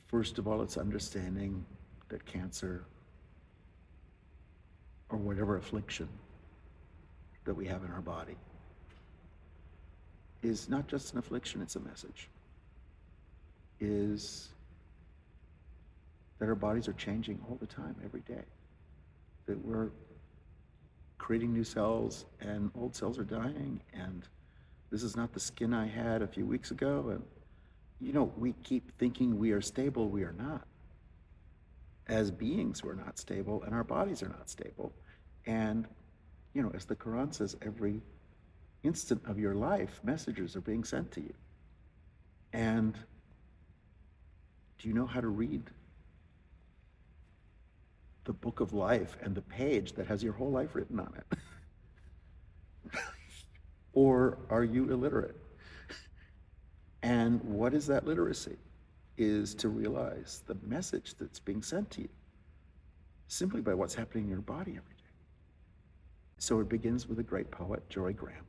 First of all, it's understanding that cancer or whatever affliction that we have in our body is not just an affliction, it's a message. Is that our bodies are changing all the time, every day. That we're creating new cells and old cells are dying, and this is not the skin I had a few weeks ago. And we keep thinking we are stable, we are not. As beings, we're not stable, and our bodies are not stable. And, as the Quran says, every instant of your life, messages are being sent to you. And do you know how to read the book of life and the page that has your whole life written on it? Or are you illiterate? And what is that literacy? Is to realize the message that's being sent to you simply by what's happening in your body every day. So it begins with a great poet, Jorie Graham,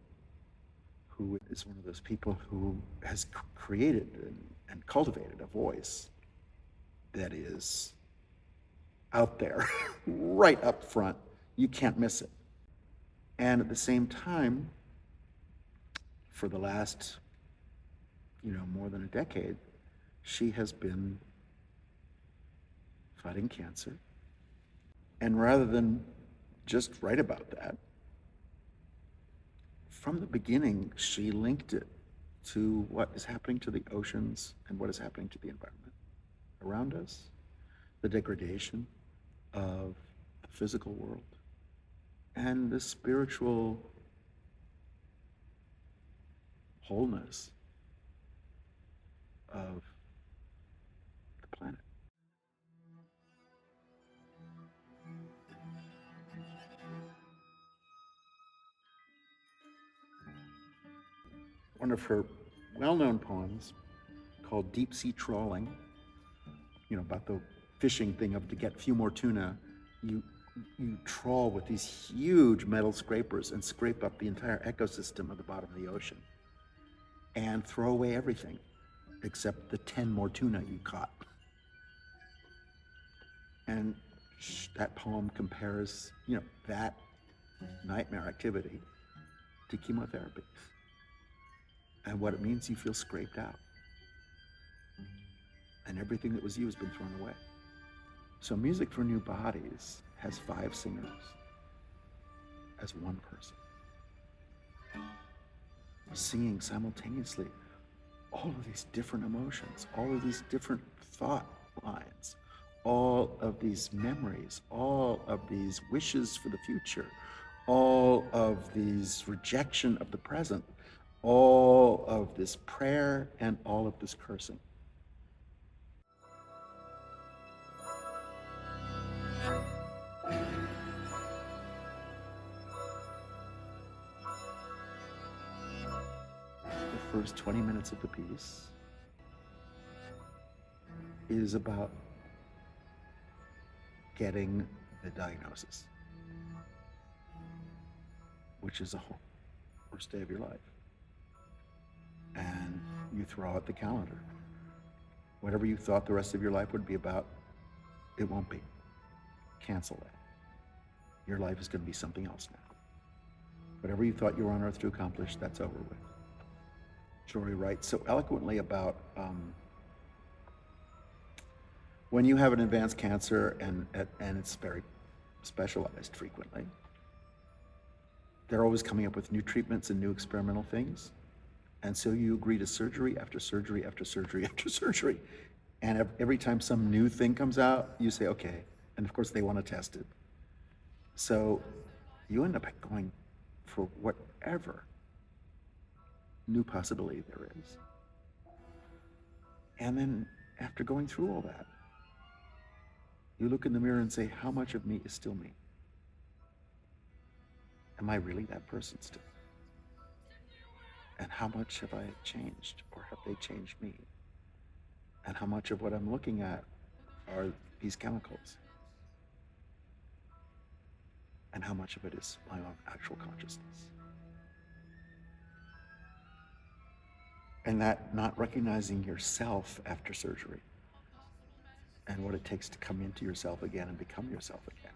who is one of those people who has created and cultivated a voice that is out there, right up front. You can't miss it. And at the same time, for the last, more than a decade, she has been fighting cancer. And rather than just write about that, from the beginning, she linked it to what is happening to the oceans and what is happening to the environment around us, the degradation of the physical world, and the spiritual wholeness of the planet. One of her well-known poems called Deep Sea Trawling, about the fishing thing of to get a few more tuna, you trawl with these huge metal scrapers and scrape up the entire ecosystem of the bottom of the ocean and throw away everything except the 10 more tuna you caught. And that poem compares, that nightmare activity to chemotherapy. And what it means, you feel scraped out. And everything that was you has been thrown away. So Music for New Bodies has 5 singers as one person, singing simultaneously all of these different emotions, all of these different thought lines, all of these memories, all of these wishes for the future, all of these rejection of the present, all of this prayer and all of this cursing. The first 20 minutes of the piece is about getting the diagnosis, which is the whole worst day of your life. And you throw out the calendar. Whatever you thought the rest of your life would be about, it won't be. Cancel that. Your life is going to be something else now. Whatever you thought you were on earth to accomplish, that's over with. Jorie writes so eloquently about when you have an advanced cancer and it's very specialized frequently, they're always coming up with new treatments and new experimental things. And so you agree to surgery after surgery after surgery after surgery. And every time some new thing comes out, you say, okay. And of course they want to test it. So you end up going for whatever new possibility there is. And then after going through all that, you look in the mirror and say, how much of me is still me? Am I really that person still? And how much have I changed, or have they changed me? And how much of what I'm looking at are these chemicals? And how much of it is my own actual consciousness? And that not recognizing yourself after surgery and what it takes to come into yourself again and become yourself again.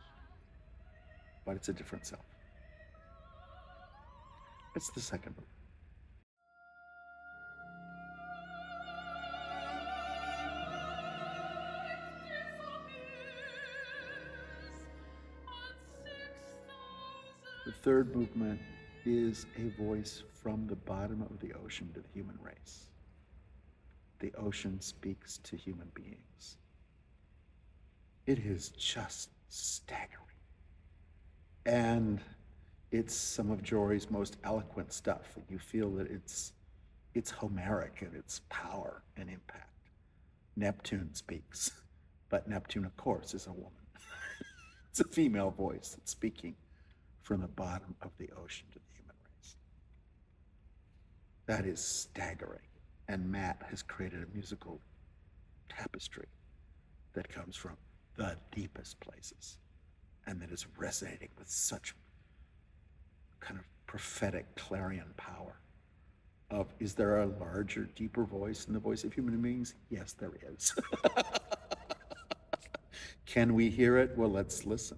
But it's a different self. It's the second book. The third movement is a voice from the bottom of the ocean to the human race. The ocean speaks to human beings. It is just staggering. And it's some of Jorie's most eloquent stuff. You feel that it's Homeric in its power and impact. Neptune speaks, but Neptune, of course, is a woman. It's a female voice that's speaking from the bottom of the ocean to the human race. That is staggering. And Matt has created a musical tapestry that comes from the deepest places and that is resonating with such kind of prophetic clarion power of, is there a larger, deeper voice in the voice of human beings? Yes, there is. Can we hear it? Well, let's listen.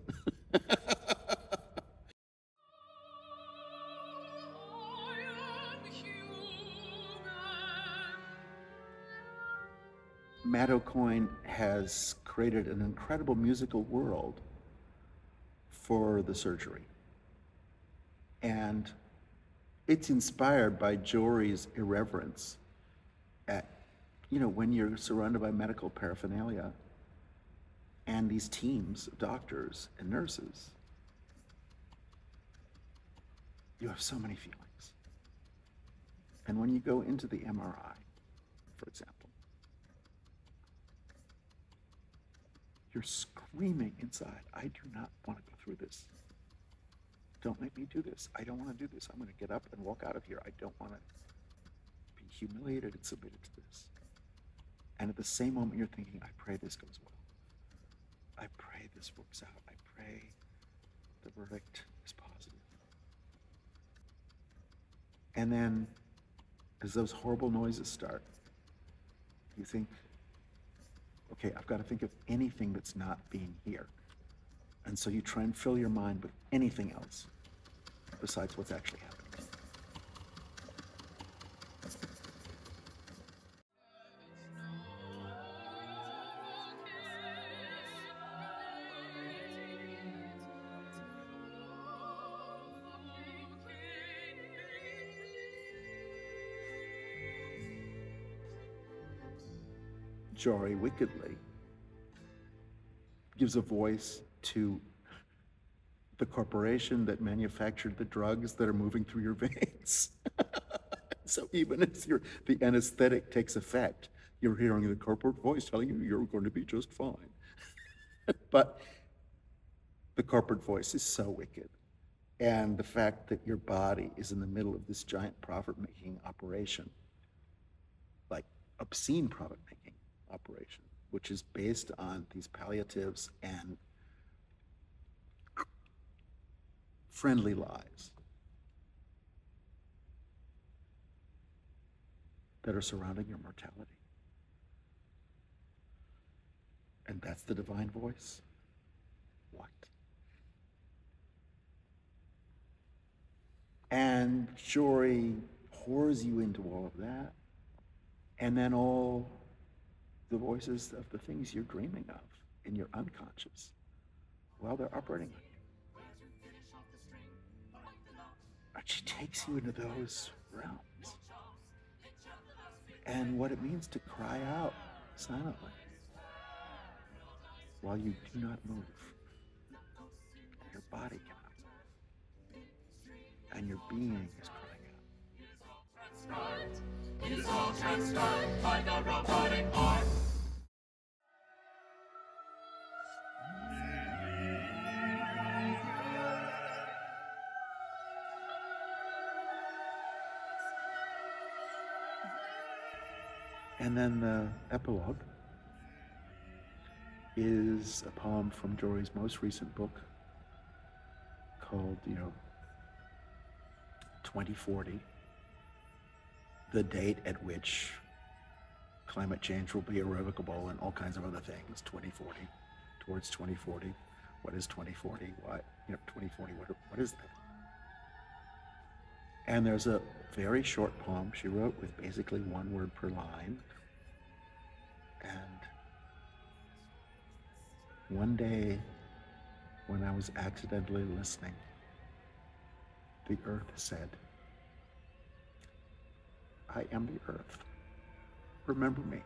Matthew Aucoin has created an incredible musical world for the surgery. And it's inspired by Jorie's irreverence at, when you're surrounded by medical paraphernalia and these teams of doctors and nurses, you have so many feelings. And when you go into the MRI, for example, you're screaming inside, I do not want to go through this. Don't make me do this. I don't want to do this. I'm going to get up and walk out of here. I don't want to be humiliated and submitted to this. And at the same moment, you're thinking, I pray this goes well. I pray this works out. I pray the verdict is positive. And then, as those horrible noises start, you think, okay, I've got to think of anything that's not being here. And so you try and fill your mind with anything else besides what's actually happening. Jorie wickedly gives a voice to the corporation that manufactured the drugs that are moving through your veins. So even as the anesthetic takes effect, you're hearing the corporate voice telling you you're going to be just fine. But the corporate voice is so wicked. And the fact that your body is in the middle of this giant profit-making operation, like obscene profit-making operation, which is based on these palliatives and friendly lies that are surrounding your mortality. And that's the divine voice? What? And Jorie pours you into all of that, and then all the voices of the things you're dreaming of in your unconscious while they're operating on you. And she takes you into those realms and what it means to cry out silently while you do not move. Your body cannot move. And your being is crying out. It is all transcribed by the robotic arm. And then the epilogue is a poem from Jorie's most recent book called, 2040, the date at which climate change will be irrevocable and all kinds of other things. 2040, towards 2040. What is 2040? What, 2040, what is that? And there's a very short poem she wrote with basically one word per line. And one day, when I was accidentally listening, the earth said, I am the earth. Remember me.